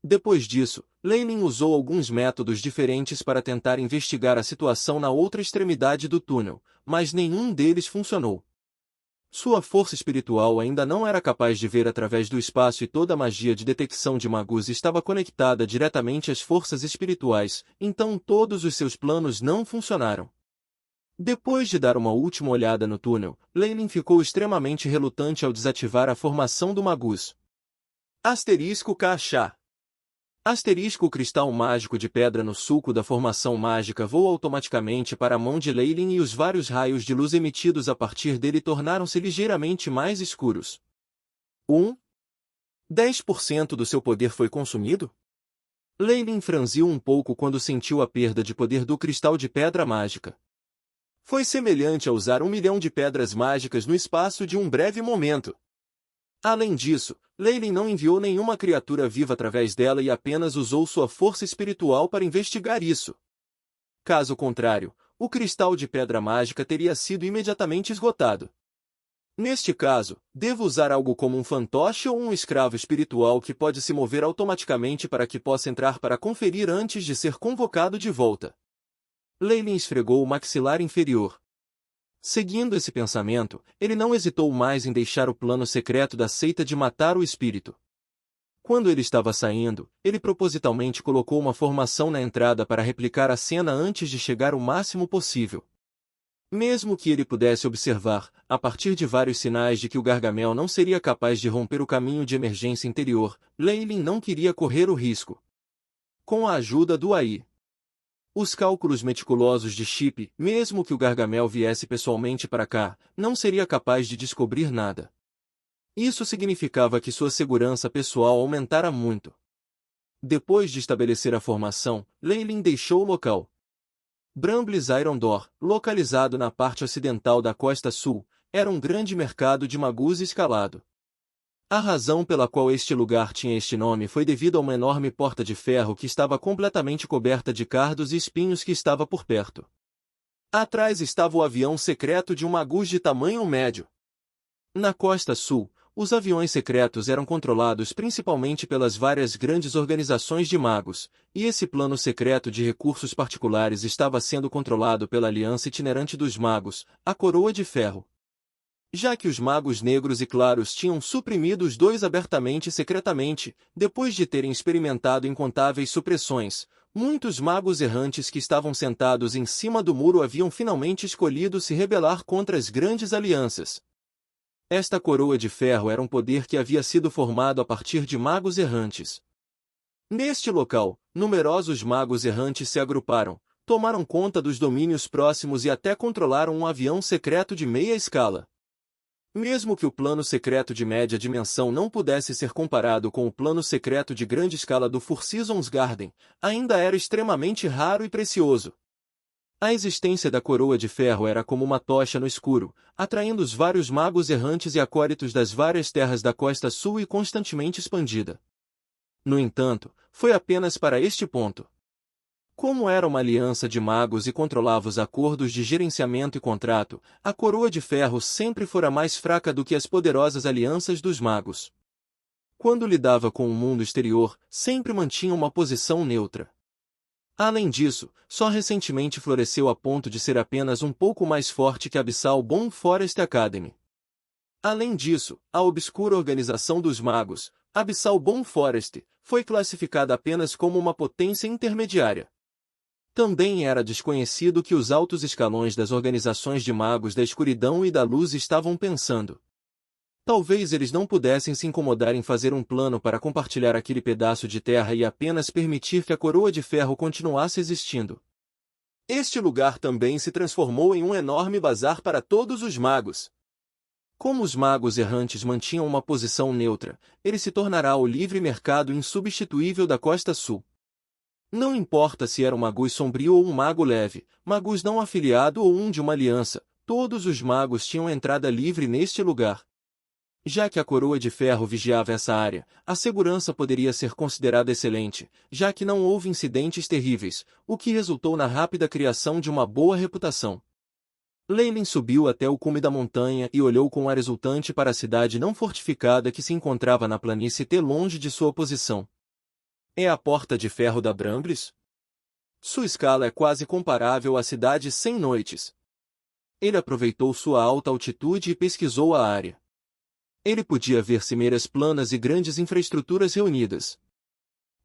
Depois disso, Leyland usou alguns métodos diferentes para tentar investigar a situação na outra extremidade do túnel, mas nenhum deles funcionou. Sua força espiritual ainda não era capaz de ver através do espaço e toda a magia de detecção de Magus estava conectada diretamente às forças espirituais, então todos os seus planos não funcionaram. Depois de dar uma última olhada no túnel, Leyland ficou extremamente relutante ao desativar a formação do Magus. Asterisco Kachá. Asterisco o cristal mágico de pedra no sulco da formação mágica voa automaticamente para a mão de Leyland e os vários raios de luz emitidos a partir dele tornaram-se ligeiramente mais escuros. 10% do seu poder foi consumido? Leyland franziu um pouco quando sentiu a perda de poder do cristal de pedra mágica. Foi semelhante a usar 1 milhão de pedras mágicas no espaço de um breve momento. Além disso, Leyland não enviou nenhuma criatura viva através dela e apenas usou sua força espiritual para investigar isso. Caso contrário, o cristal de pedra mágica teria sido imediatamente esgotado. Neste caso, devo usar algo como um fantoche ou um escravo espiritual que pode se mover automaticamente para que possa entrar para conferir antes de ser convocado de volta. Leyland esfregou o maxilar inferior. Seguindo esse pensamento, ele não hesitou mais em deixar o plano secreto da seita de matar o espírito. Quando ele estava saindo, ele propositalmente colocou uma formação na entrada para replicar a cena antes de chegar o máximo possível. Mesmo que ele pudesse observar, a partir de vários sinais de que o Gargamel não seria capaz de romper o caminho de emergência interior, Leyland não queria correr o risco. Com a ajuda do AI. Os cálculos meticulosos de Chip, mesmo que o Gargamel viesse pessoalmente para cá, não seria capaz de descobrir nada. Isso significava que sua segurança pessoal aumentara muito. Depois de estabelecer a formação, Leyland deixou o local. Brambles Iron Door, localizado na parte ocidental da costa sul, era um grande mercado de Magus escalado. A razão pela qual este lugar tinha este nome foi devido a uma enorme porta de ferro que estava completamente coberta de cardos e espinhos que estava por perto. Atrás estava o avião secreto de um Magus de tamanho médio. Na costa sul, os aviões secretos eram controlados principalmente pelas várias grandes organizações de magos, e esse plano secreto de recursos particulares estava sendo controlado pela Aliança Itinerante dos Magos, a Coroa de Ferro. Já que os magos negros e claros tinham suprimido os dois abertamente e secretamente, depois de terem experimentado incontáveis supressões, muitos magos errantes que estavam sentados em cima do muro haviam finalmente escolhido se rebelar contra as grandes alianças. Esta coroa de ferro era um poder que havia sido formado a partir de magos errantes. Neste local, numerosos magos errantes se agruparam, tomaram conta dos domínios próximos e até controlaram um avião secreto de meia escala. Mesmo que o plano secreto de média dimensão não pudesse ser comparado com o plano secreto de grande escala do Four Seasons Garden, ainda era extremamente raro e precioso. A existência da coroa de ferro era como uma tocha no escuro, atraindo os vários magos errantes e acólitos das várias terras da costa sul e constantemente expandida. No entanto, foi apenas para este ponto. Como era uma aliança de magos e controlava os acordos de gerenciamento e contrato, a coroa de ferro sempre fora mais fraca do que as poderosas alianças dos magos. Quando lidava com o mundo exterior, sempre mantinha uma posição neutra. Além disso, só recentemente floresceu a ponto de ser apenas um pouco mais forte que a Abyssal Bomb Forest Academy. Além disso, a obscura organização dos magos, Abyssal Bomb Forest, foi classificada apenas como uma potência intermediária. Também era desconhecido que os altos escalões das organizações de magos da escuridão e da luz estavam pensando. Talvez eles não pudessem se incomodar em fazer um plano para compartilhar aquele pedaço de terra e apenas permitir que a coroa de ferro continuasse existindo. Este lugar também se transformou em um enorme bazar para todos os magos. Como os magos errantes mantinham uma posição neutra, ele se tornará o livre mercado insubstituível da Costa Sul. Não importa se era um magus sombrio ou um mago leve, magus não afiliado ou um de uma aliança, todos os magos tinham entrada livre neste lugar. Já que a coroa de ferro vigiava essa área, a segurança poderia ser considerada excelente, já que não houve incidentes terríveis, o que resultou na rápida criação de uma boa reputação. Leyland subiu até o cume da montanha e olhou com ar exultante para a cidade não fortificada que se encontrava na planície T longe de sua posição. É a Porta de Ferro da Bramblis? Sua escala é quase comparável à cidade 100 noites. Ele aproveitou sua alta altitude e pesquisou a área. Ele podia ver cimeiras planas e grandes infraestruturas reunidas.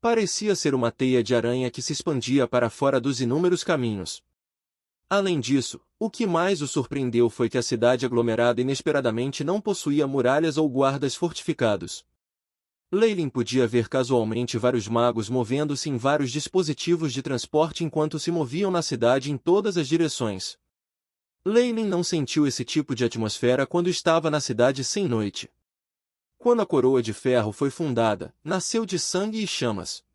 Parecia ser uma teia de aranha que se expandia para fora dos inúmeros caminhos. Além disso, o que mais o surpreendeu foi que a cidade aglomerada inesperadamente não possuía muralhas ou guardas fortificados. Leylin podia ver casualmente vários magos movendo-se em vários dispositivos de transporte enquanto se moviam na cidade em todas as direções. Leylin não sentiu esse tipo de atmosfera quando estava na cidade sem noite. Quando a Coroa de Ferro foi fundada, nasceu de sangue e chamas.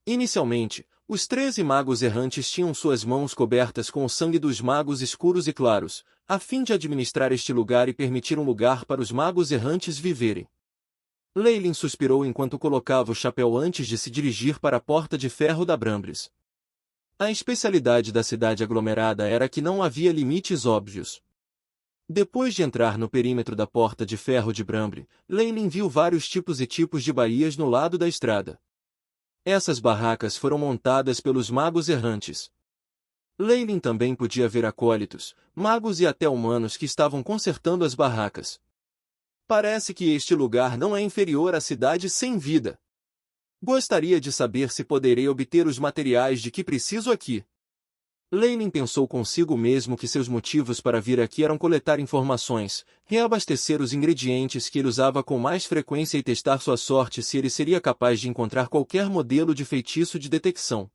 Inicialmente, os 13 magos errantes tinham suas mãos cobertas com o sangue dos magos escuros e claros, a fim de administrar este lugar e permitir um lugar para os magos errantes viverem. Leylin suspirou enquanto colocava o chapéu antes de se dirigir para a Porta de Ferro da Bramblis. A especialidade da cidade aglomerada era que não havia limites óbvios. Depois de entrar no perímetro da Porta de Ferro de Brambly, Leylin viu vários tipos de baías no lado da estrada. Essas barracas foram montadas pelos magos errantes. Leylin também podia ver acólitos, magos e até humanos que estavam consertando as barracas. Parece que este lugar não é inferior à cidade sem vida. Gostaria de saber se poderei obter os materiais de que preciso aqui. Leylin pensou consigo mesmo que seus motivos para vir aqui eram coletar informações, reabastecer os ingredientes que ele usava com mais frequência e testar sua sorte se ele seria capaz de encontrar qualquer modelo de feitiço de detecção.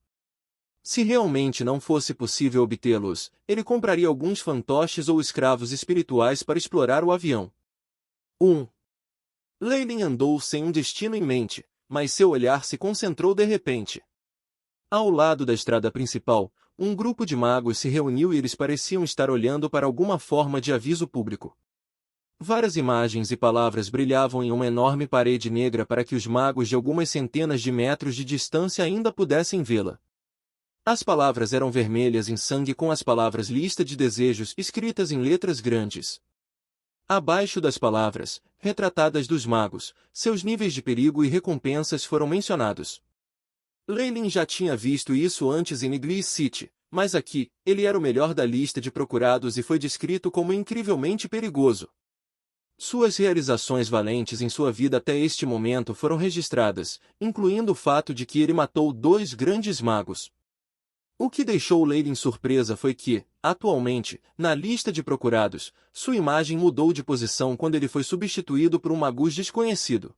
Se realmente não fosse possível obtê-los, ele compraria alguns fantoches ou escravos espirituais para explorar o avião. 1. Leylin andou sem um destino em mente, mas seu olhar se concentrou de repente. Ao lado da estrada principal, um grupo de magos se reuniu e eles pareciam estar olhando para alguma forma de aviso público. Várias imagens e palavras brilhavam em uma enorme parede negra para que os magos de algumas centenas de metros de distância ainda pudessem vê-la. As palavras eram vermelhas em sangue com as palavras lista de desejos escritas em letras grandes. Abaixo das palavras, retratadas dos magos, seus níveis de perigo e recompensas foram mencionados. Leylin já tinha visto isso antes em Iglis City, mas aqui, ele era o melhor da lista de procurados e foi descrito como incrivelmente perigoso. Suas realizações valentes em sua vida até este momento foram registradas, incluindo o fato de que ele matou 2 grandes magos. O que deixou Leylin surpresa foi que, atualmente, na lista de procurados, sua imagem mudou de posição quando ele foi substituído por um magus desconhecido.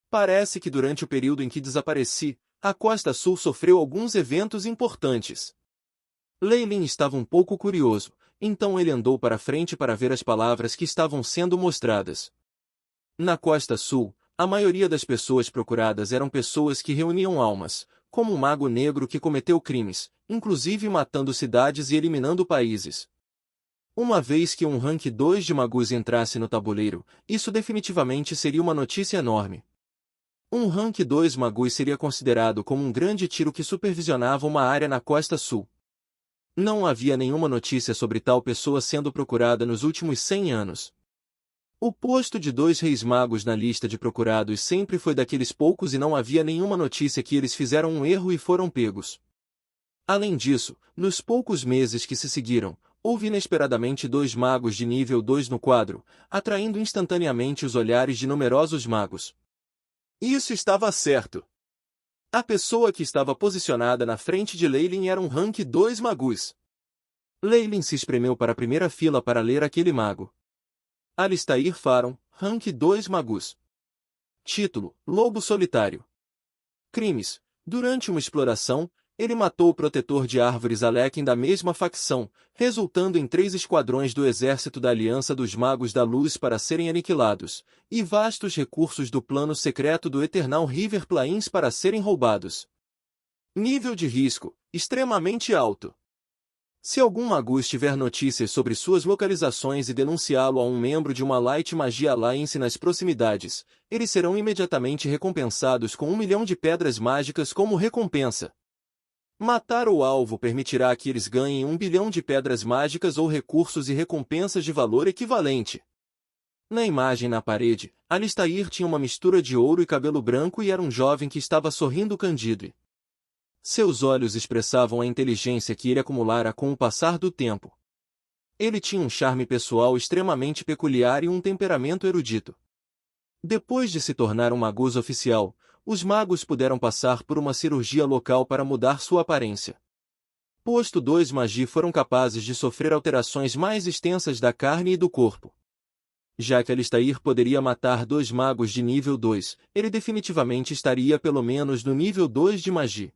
Parece que durante o período em que desapareci, a Costa Sul sofreu alguns eventos importantes. Leylin estava um pouco curioso, então ele andou para frente para ver as palavras que estavam sendo mostradas. Na Costa Sul, a maioria das pessoas procuradas eram pessoas que reuniam almas, como um mago negro que cometeu crimes, inclusive matando cidades e eliminando países. Uma vez que um rank 2 de magus entrasse no tabuleiro, isso definitivamente seria uma notícia enorme. Um rank 2 magus seria considerado como um grande tiro que supervisionava uma área na Costa Sul. Não havia nenhuma notícia sobre tal pessoa sendo procurada nos últimos 100 anos. O posto de 2 reis magos na lista de procurados sempre foi daqueles poucos e não havia nenhuma notícia que eles fizeram um erro e foram pegos. Além disso, nos poucos meses que se seguiram, houve inesperadamente 2 magos de nível 2 no quadro, atraindo instantaneamente os olhares de numerosos magos. Isso estava certo. A pessoa que estava posicionada na frente de Leylin era um rank 2 magus. Leylin se espremeu para a primeira fila para ler aquele mago. Alistair Faron, rank 2 magus. Título: Lobo Solitário. Crimes: durante uma exploração, ele matou o protetor de árvores Alekin da mesma facção, resultando em 3 esquadrões do exército da Aliança dos Magos da Luz para serem aniquilados, e vastos recursos do plano secreto do Eternal River Plains para serem roubados. Nível de risco: extremamente alto. Se algum magus tiver notícias sobre suas localizações e denunciá-lo a um membro de uma Light Magia Alliance nas proximidades, eles serão imediatamente recompensados com 1 milhão de pedras mágicas como recompensa. Matar o alvo permitirá que eles ganhem 1 bilhão de pedras mágicas ou recursos e recompensas de valor equivalente. Na imagem na parede, Alistair tinha uma mistura de ouro e cabelo branco e era um jovem que estava sorrindo candide. Seus olhos expressavam a inteligência que ele acumulara com o passar do tempo. Ele tinha um charme pessoal extremamente peculiar e um temperamento erudito. Depois de se tornar um magus oficial, os magos puderam passar por uma cirurgia local para mudar sua aparência. Posto 2 magi foram capazes de sofrer alterações mais extensas da carne e do corpo. Já que Alistair poderia matar 2 magos de nível 2, ele definitivamente estaria pelo menos no nível 2 de magia.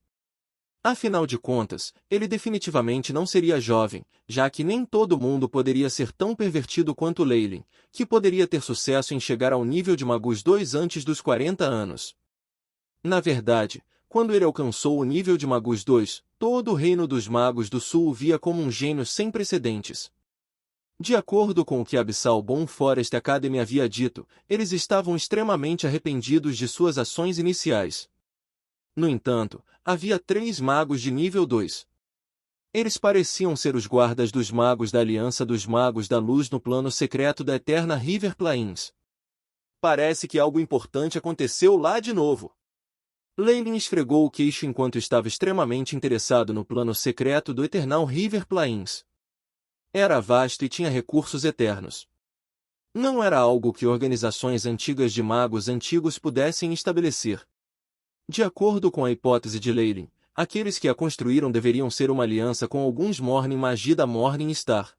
Afinal de contas, ele definitivamente não seria jovem, já que nem todo mundo poderia ser tão pervertido quanto Leylin, que poderia ter sucesso em chegar ao nível de Magus 2 antes dos 40 anos. Na verdade, quando ele alcançou o nível de Magus 2, todo o reino dos magos do sul o via como um gênio sem precedentes. De acordo com o que a Abyssal Bomb Forest Academy havia dito, eles estavam extremamente arrependidos de suas ações iniciais. No entanto, havia 3 magos de nível 2. Eles pareciam ser os guardas dos magos da Aliança dos Magos da Luz no plano secreto da Eterna River Plains. Parece que algo importante aconteceu lá de novo. Leylin esfregou o queixo enquanto estava extremamente interessado no plano secreto do Eternal River Plains. Era vasto e tinha recursos eternos. Não era algo que organizações antigas de magos antigos pudessem estabelecer. De acordo com a hipótese de Leylin, aqueles que a construíram deveriam ser uma aliança com alguns Morning Magi da Morning Star.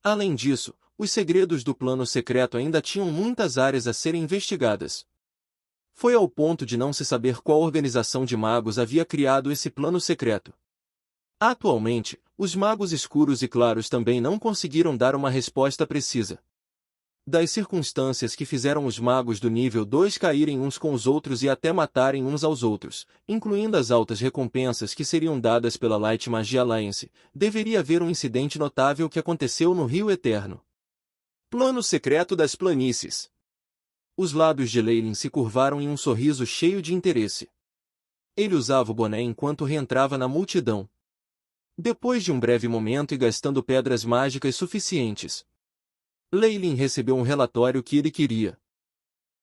Além disso, os segredos do plano secreto ainda tinham muitas áreas a serem investigadas. Foi ao ponto de não se saber qual organização de magos havia criado esse plano secreto. Atualmente, os magos escuros e claros também não conseguiram dar uma resposta precisa. Das circunstâncias que fizeram os magos do nível 2 caírem uns com os outros e até matarem uns aos outros, incluindo as altas recompensas que seriam dadas pela Light Magia Alliance, deveria haver um incidente notável que aconteceu no Rio Eterno. Plano secreto das planícies. Os lábios de Leylin se curvaram em um sorriso cheio de interesse. Ele usava o boné enquanto reentrava na multidão. Depois de um breve momento e gastando pedras mágicas suficientes, Leylin recebeu um relatório que ele queria.